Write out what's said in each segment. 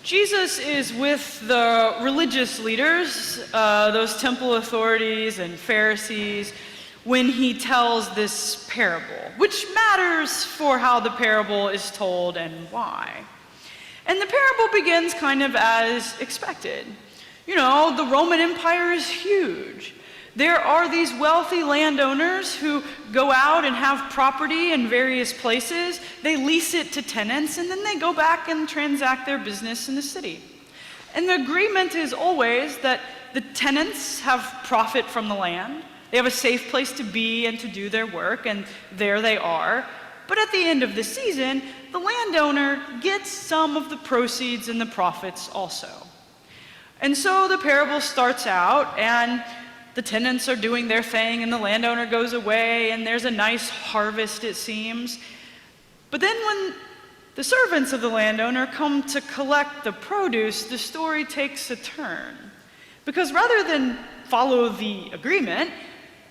Jesus is with the religious leaders, those temple authorities and Pharisees, when he tells this parable, which matters for how the parable is told and why. And the parable begins kind of as expected. You know, the Roman Empire is huge. There are these wealthy landowners who go out and have property in various places. They lease it to tenants, and then they go back and transact their business in the city. And the agreement is always that the tenants have profit from the land. They have a safe place to be and to do their work, and there they are. But at the end of the season, the landowner gets some of the proceeds and the profits also. And so the parable starts out, and the tenants are doing their thing, and the landowner goes away, and there's a nice harvest, it seems. But then when the servants of the landowner come to collect the produce, the story takes a turn. Because rather than follow the agreement,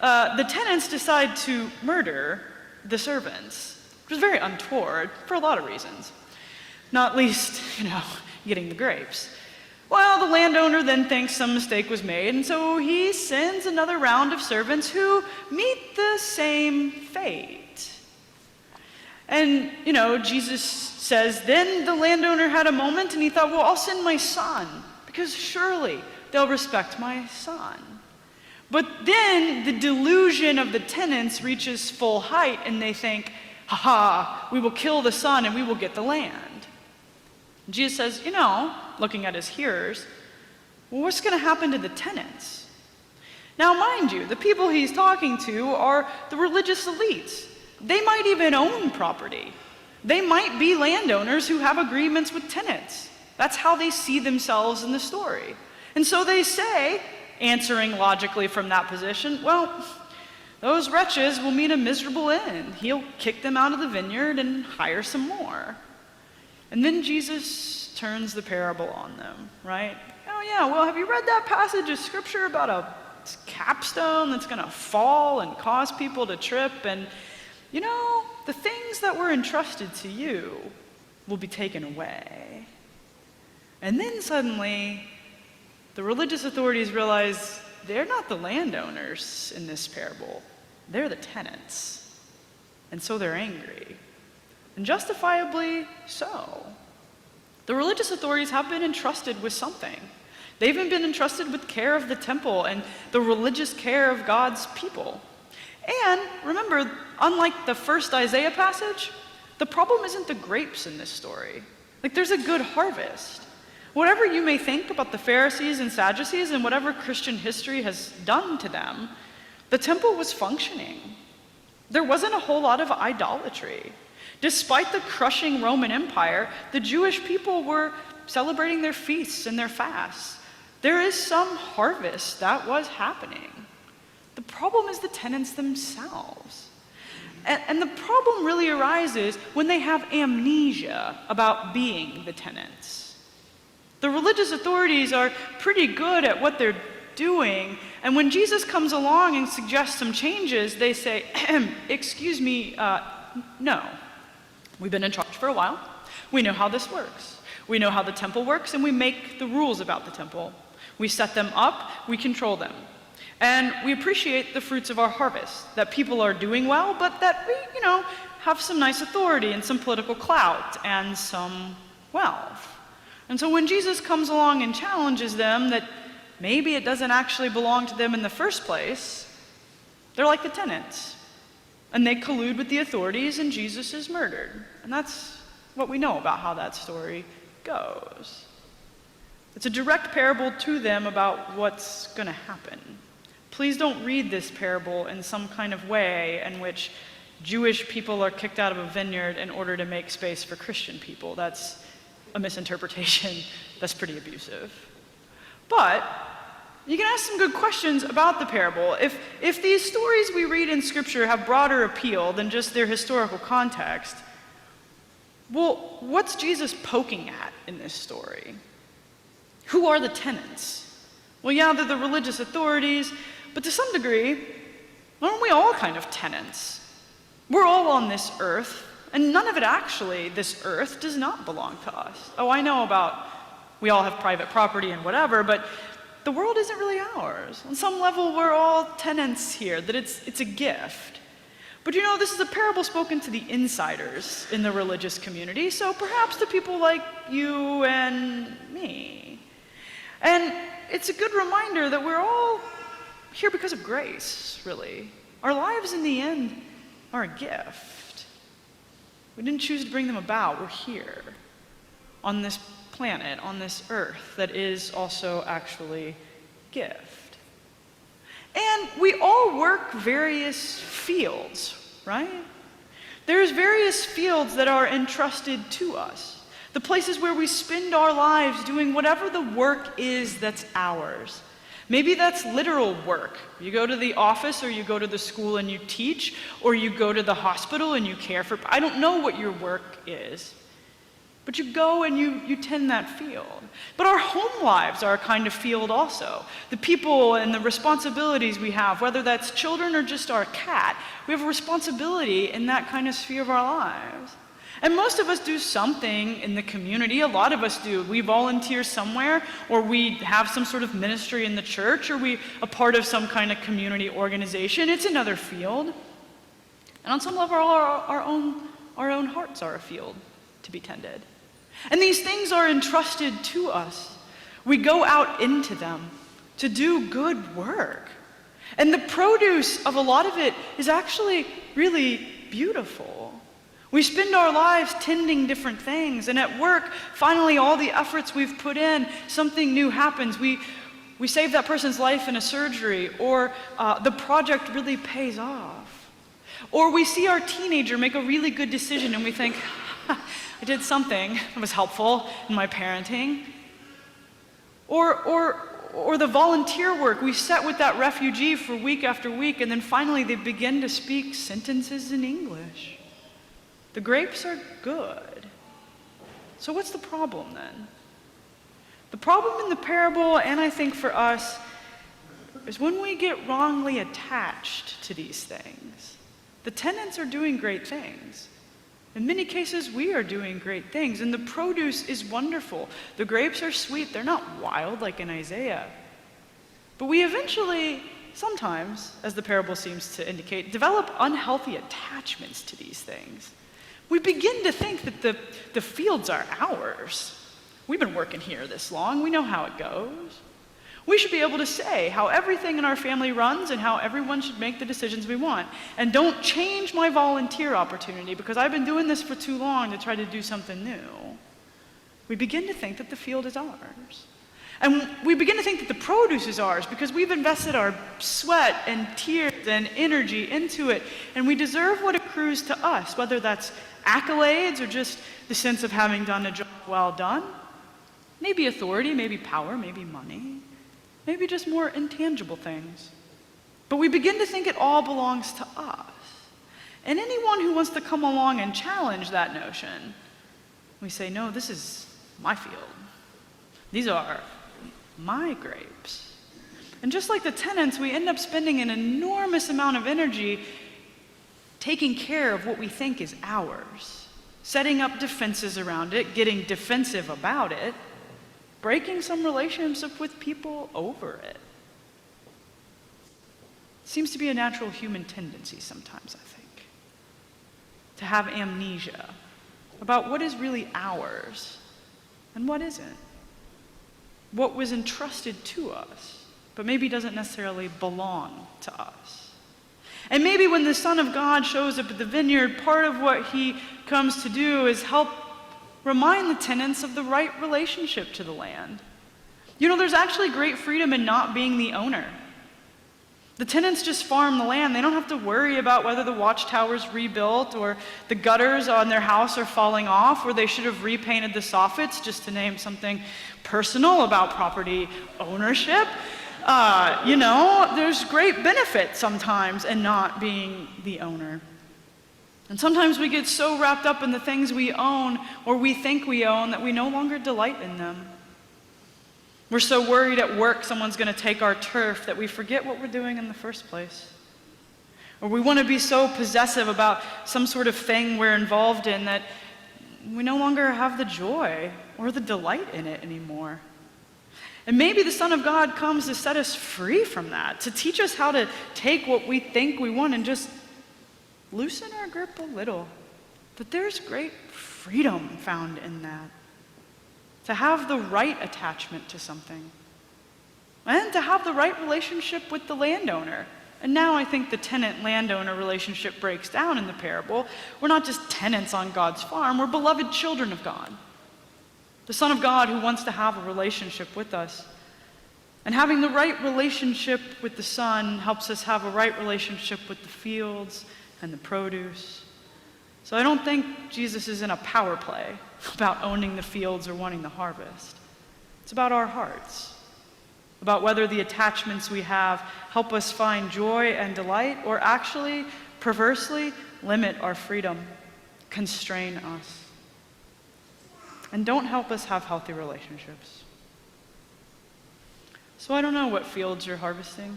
the tenants decide to murder the servants, which was very untoward for a lot of reasons. Not least, getting the grapes. Well, the landowner then thinks some mistake was made, and so he sends another round of servants who meet the same fate. And, Jesus says, then the landowner had a moment and he thought, well, I'll send my son, because surely they'll respect my son. But then the delusion of the tenants reaches full height, and they think, we will kill the son and we will get the land. Jesus says, looking at his hearers, well, what's going to happen to the tenants? Now, mind you, the people he's talking to are the religious elites. They might even own property. They might be landowners who have agreements with tenants. That's how they see themselves in the story. And so they say, answering logically from that position, well, those wretches will meet a miserable end. He'll kick them out of the vineyard and hire some more. And then Jesus turns the parable on them, right? Oh yeah, well, have you read that passage of scripture about a capstone that's going to fall and cause people to trip? And, the things that were entrusted to you will be taken away. And then suddenly, the religious authorities realize they're not the landowners in this parable. They're the tenants. And so they're angry. And justifiably so. The religious authorities have been entrusted with something. They've been entrusted with care of the temple and the religious care of God's people. And remember, unlike the first Isaiah passage, the problem isn't the grapes in this story. There's a good harvest. Whatever you may think about the Pharisees and Sadducees and whatever Christian history has done to them, the temple was functioning. There wasn't a whole lot of idolatry. Despite the crushing Roman Empire, the Jewish people were celebrating their feasts and their fasts. There is some harvest that was happening. The problem is the tenants themselves. And the problem really arises when they have amnesia about being the tenants. The religious authorities are pretty good at what they're doing, and when Jesus comes along and suggests some changes, they say, excuse me, no. We've been in charge for a while. We know how this works. We know how the temple works, and we make the rules about the temple. We set them up, we control them. And we appreciate the fruits of our harvest, that people are doing well, but that we, have some nice authority and some political clout and some wealth. And so when Jesus comes along and challenges them that maybe it doesn't actually belong to them in the first place, they're like the tenants. And they collude with the authorities, and Jesus is murdered. And that's what we know about how that story goes. It's a direct parable to them about what's going to happen. Please don't read this parable in some kind of way in which Jewish people are kicked out of a vineyard in order to make space for Christian people. That's a misinterpretation that's pretty abusive. But you can ask some good questions about the parable. If these stories we read in Scripture have broader appeal than just their historical context, well, what's Jesus poking at in this story? Who are the tenants? Well, yeah, they're the religious authorities, but to some degree, aren't we all kind of tenants? We're all on this earth, and none of it actually, this earth, does not belong to us. Oh, I know about We all have private property and whatever, but the world isn't really ours. On some level, we're all tenants here, that it's a gift. But this is a parable spoken to the insiders in the religious community, so perhaps to people like you and me. And it's a good reminder that we're all here because of grace, really. Our lives in the end are a gift. We didn't choose to bring them about. We're here on this planet, on this earth that is also actually gift. And we all work various fields, right? There's various fields that are entrusted to us. The places where we spend our lives doing whatever the work is that's ours. Maybe that's literal work. You go to the office, or you go to the school and you teach, or you go to the hospital and you care for, I don't know what your work is. But you go and you tend that field. But our home lives are a kind of field also. The people and the responsibilities we have, whether that's children or just our cat, we have a responsibility in that kind of sphere of our lives. And most of us do something in the community. A lot of us do. We volunteer somewhere, or we have some sort of ministry in the church, or we a part of some kind of community organization. It's another field. And on some level, our own hearts are a field to be tended. And these things are entrusted to us. We go out into them to do good work. And the produce of a lot of it is actually really beautiful. We spend our lives tending different things, and at work, finally, all the efforts we've put in, something new happens. We save that person's life in a surgery, or the project really pays off. Or we see our teenager make a really good decision, and we think, I did something that was helpful in my parenting. Or the volunteer work. We sat with that refugee for week after week, and then finally they begin to speak sentences in English. The grapes are good. So what's the problem then? The problem in the parable, and I think for us, is when we get wrongly attached to these things. The tenants are doing great things. In many cases, we are doing great things, and the produce is wonderful. The grapes are sweet. They're not wild like in Isaiah. But we eventually, sometimes, as the parable seems to indicate, develop unhealthy attachments to these things. We begin to think that the fields are ours. We've been working here this long. We know how it goes. We should be able to say how everything in our family runs and how everyone should make the decisions we want. And don't change my volunteer opportunity because I've been doing this for too long to try to do something new. We begin to think that the field is ours. And we begin to think that the produce is ours because we've invested our sweat and tears and energy into it, and we deserve what accrues to us, whether that's accolades or just the sense of having done a job well done. Maybe authority, maybe power, maybe money. Maybe just more intangible things. But we begin to think it all belongs to us. And anyone who wants to come along and challenge that notion, we say, no, this is my field. These are my grapes. And just like the tenants, we end up spending an enormous amount of energy taking care of what we think is ours, setting up defenses around it, getting defensive about it, breaking some relationship with people over it. Seems to be a natural human tendency sometimes, I think, to have amnesia about what is really ours and what isn't. What was entrusted to us, but maybe doesn't necessarily belong to us. And maybe when the Son of God shows up at the vineyard, part of what he comes to do is help remind the tenants of the right relationship to the land. You know, there's actually great freedom in not being the owner. The tenants just farm the land. They don't have to worry about whether the watchtower's rebuilt or the gutters on their house are falling off or they should have repainted the soffits, just to name something personal about property ownership. There's great benefit sometimes in not being the owner. And sometimes we get so wrapped up in the things we own or we think we own that we no longer delight in them. We're so worried at work someone's going to take our turf that we forget what we're doing in the first place. Or we want to be so possessive about some sort of thing we're involved in that we no longer have the joy or the delight in it anymore. And maybe the Son of God comes to set us free from that, to teach us how to take what we think we want and just loosen our grip a little. But there's great freedom found in that. To have the right attachment to something. And to have the right relationship with the landowner. And now I think the tenant-landowner relationship breaks down in the parable. We're not just tenants on God's farm, we're beloved children of God. The Son of God who wants to have a relationship with us. And having the right relationship with the Son helps us have a right relationship with the fields and the produce. So I don't think Jesus is in a power play about owning the fields or wanting the harvest. It's about our hearts. About whether the attachments we have help us find joy and delight, or actually, perversely, limit our freedom, constrain us, and don't help us have healthy relationships. So I don't know what fields you're harvesting.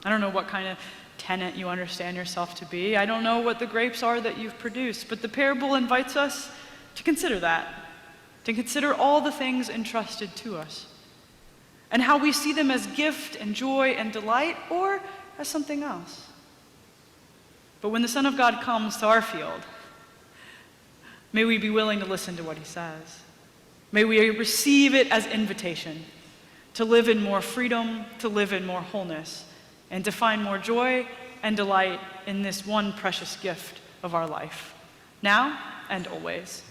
I don't know what kind of tenant you understand yourself to be. I don't know what the grapes are that you've produced, but the parable invites us to consider that, to consider all the things entrusted to us, and how we see them as gift and joy and delight, or as something else. But when the Son of God comes to our field, may we be willing to listen to what he says. May we receive it as invitation to live in more freedom, to live in more wholeness, and to find more joy and delight in this one precious gift of our life, now and always.